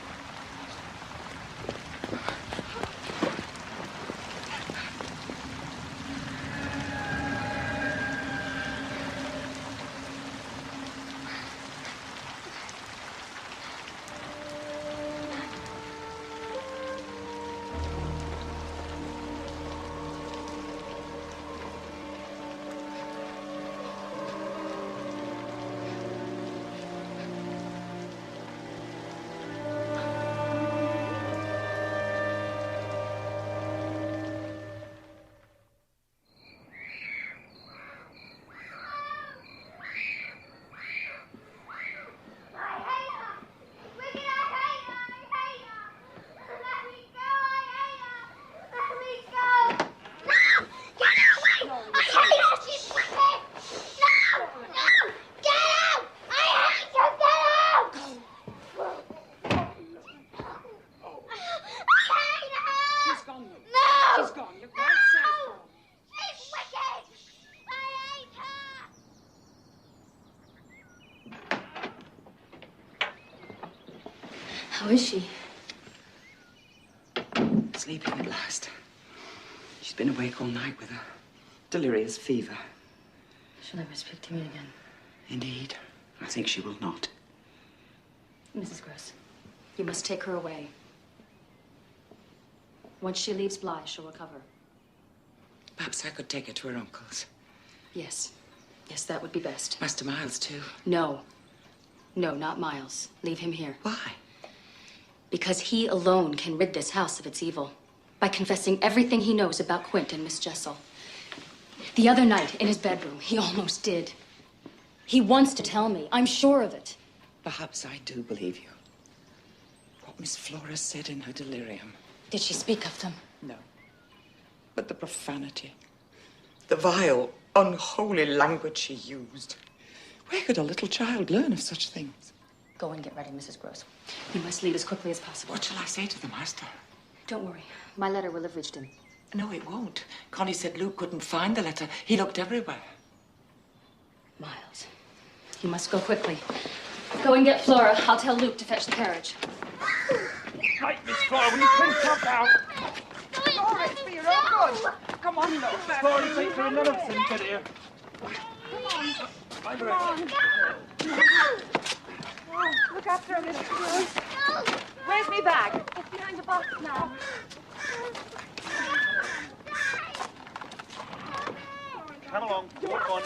How is she? Sleeping at last. She's been awake all night with a delirious fever. She'll never speak to me again. Indeed. I think she will not. Mrs. Gross, you must take her away. Once she leaves Bly, she'll recover. Perhaps I could take her to her uncle's. Yes. Yes, that would be best. Master Miles, too. No. No, not Miles. Leave him here. Why? Because he alone can rid this house of its evil. By confessing everything he knows about Quint and Miss Jessel. The other night, in his bedroom, he almost did. He wants to tell me. I'm sure of it. Perhaps I do believe you. What Miss Flora said in her delirium. Did she speak of them? No. But the profanity. The vile, unholy language she used. Where could a little child learn of such things? Go and get ready, Mrs. Gross. You must leave as quickly as possible. What shall I say to the master? Don't worry. My letter will have reached him. No, it won't. Connie said Luke couldn't find the letter. He looked everywhere. Miles, you must go quickly. Go and get Flora. I'll tell Luke to fetch the carriage. Right, Miss Flora, will you please come down? Flora, it's for your own good. Come on, look. Flora, you take her none of them, get here. Come on. Look after her, Miss Gross. Where's me bag? It's behind the box now. Come along, walk on.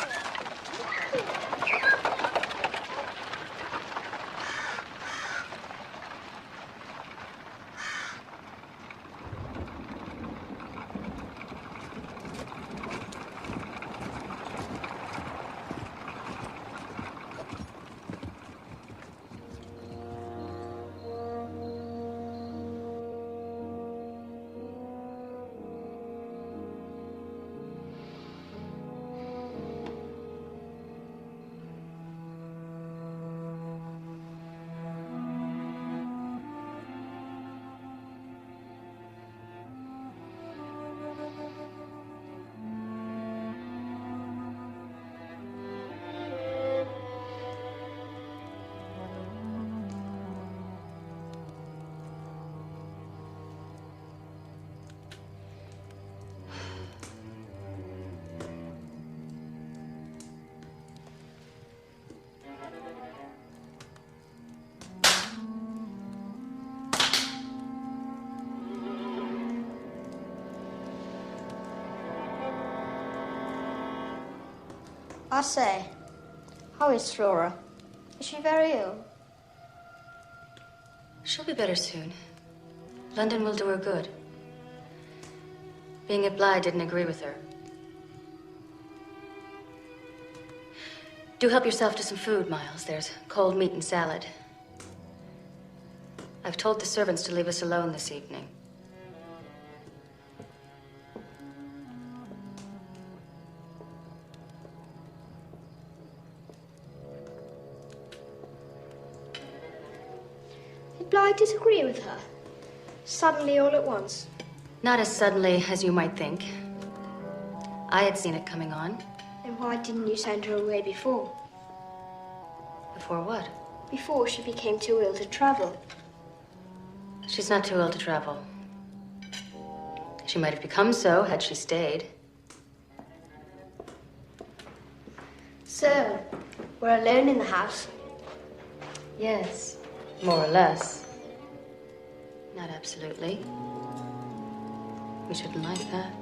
I say, how is Flora? Is she very ill? She'll be better soon. London will do her good. Being at Bly didn't agree with her. Do help yourself to some food, Miles. There's cold meat and salad. I've told the servants to leave us alone this evening. Did Bly disagree with her? Suddenly, all at once? Not as suddenly as you might think. I had seen it coming on. Then why didn't you send her away before? Before what? Before she became too ill to travel. She's not too ill to travel. She might have become so had she stayed. So, we're alone in the house? Yes, more or less. Not absolutely. We shouldn't like that.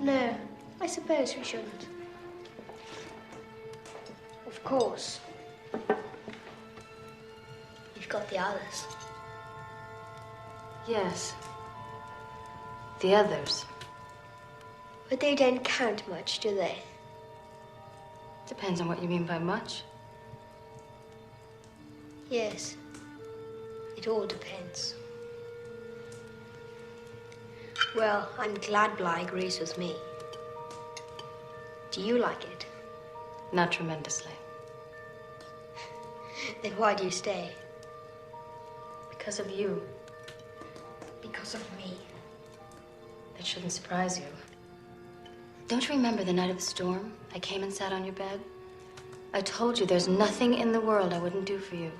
No, I suppose we shouldn't. Of course. You've got the others. Yes. The others. But they don't count much, do they? Depends on what you mean by much. Yes. It all depends. Well, I'm glad Bly agrees with me. Do you like it? Not tremendously. Then why do you stay? Because of you. Because of me. That shouldn't surprise you. Don't you remember the night of the storm? I came and sat on your bed. I told you there's nothing in the world I wouldn't do for you.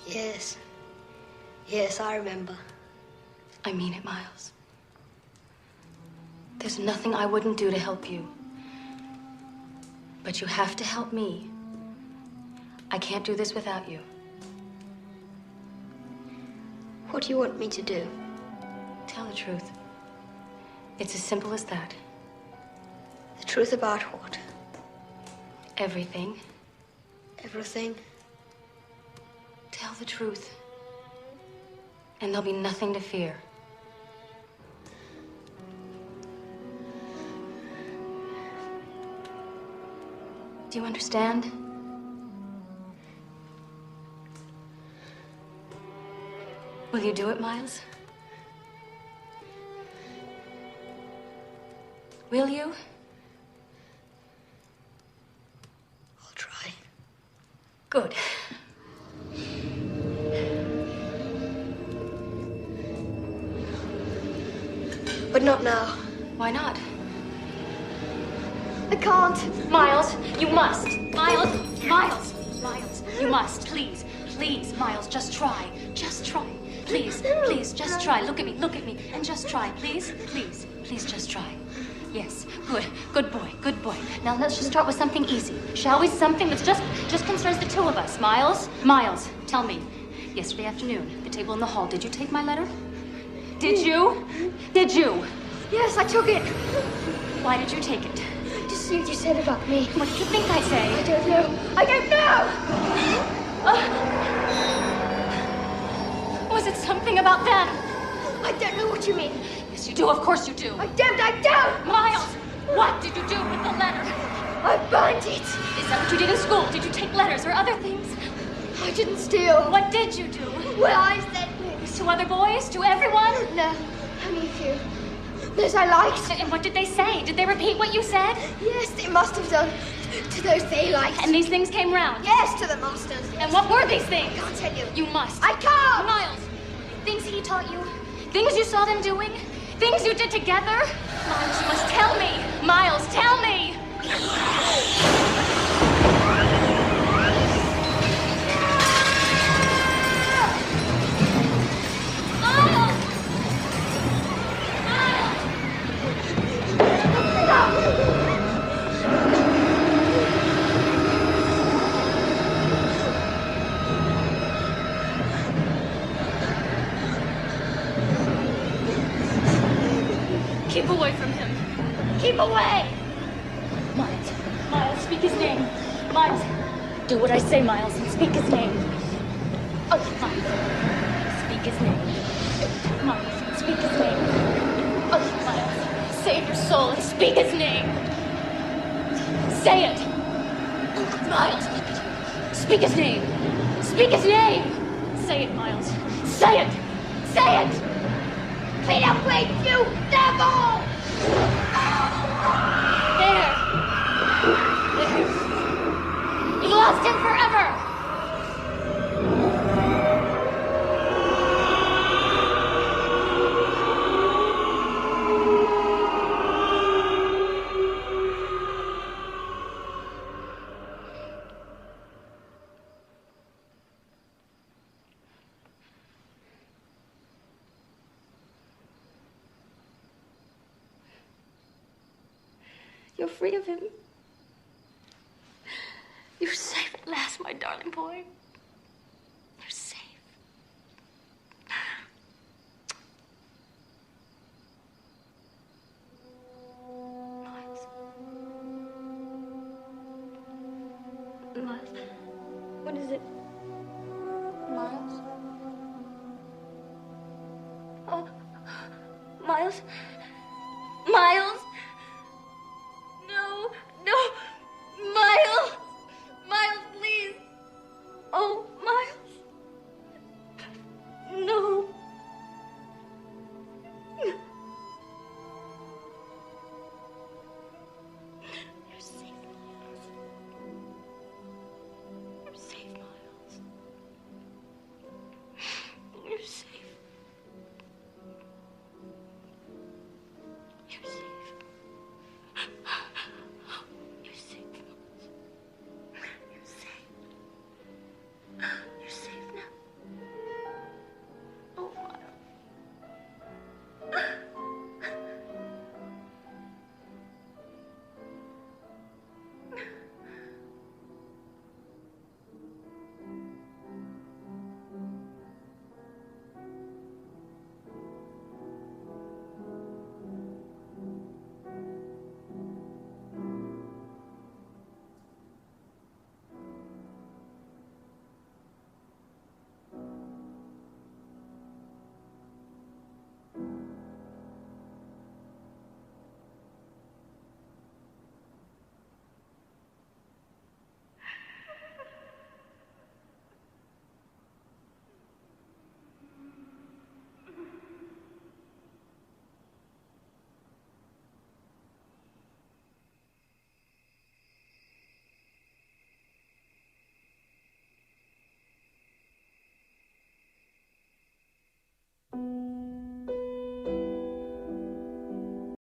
Yes. Yes, I remember. I mean it, Miles. There's nothing I wouldn't do to help you. But you have to help me. I can't do this without you. What do you want me to do? Tell the truth. It's as simple as that. The truth about what? Everything. Everything? Tell the truth. And there'll be nothing to fear. Do you understand? Will you do it, Miles? Will you? I'll try. Good. But not now. Why not? I can't. Miles, you must. Miles, Miles, Miles, you must. Please, please, Miles, just try. Just try. Please, please, just try. Look at me, and just try. Please, please, please, just try. Yes, good boy. Now let's just start with something easy, shall we? Something that's just concerns the two of us. Miles, tell me. Yesterday afternoon, the table in the hall, did you take my letter? Did you? Did you? Yes, I took it. Why did you take it? To see what you said about me. What did you think I'd say? I don't know. I don't know! Was it something about them? I don't know what you mean. Yes, you do. Of course you do. I don't! Miles, what did you do with the letter? I burned it. Is that what you did in school? Did you take letters or other things? I didn't steal. What did you do? Well, I said things. To other boys? To everyone? No, only a few. Those I liked. And what did they say? Did they repeat what you said? Yes, they must have done. To those they liked. And these things came round? Yes, to the masters. Yes. And what were these things? I can't tell you. You must. I can't! Miles, things he taught you? Things you saw them doing? Things you did together? Miles, you must tell me. Miles, tell me. Keep away from him. Keep away! Miles. Miles, speak his name. Miles. Do what I say, Miles, and speak his name. Oh, Miles. Speak his name. Miles, speak his name. Oh, Miles. Save your soul and speak his name. Say it. Miles. Speak his name. Speak his name. Say it, Miles. Say it. Say it. Peter, wait, you devil! There. You lost him forever! You're free of him. You're safe at last, my darling boy. You're safe. Miles. Miles. What is it? Miles? Oh, Miles?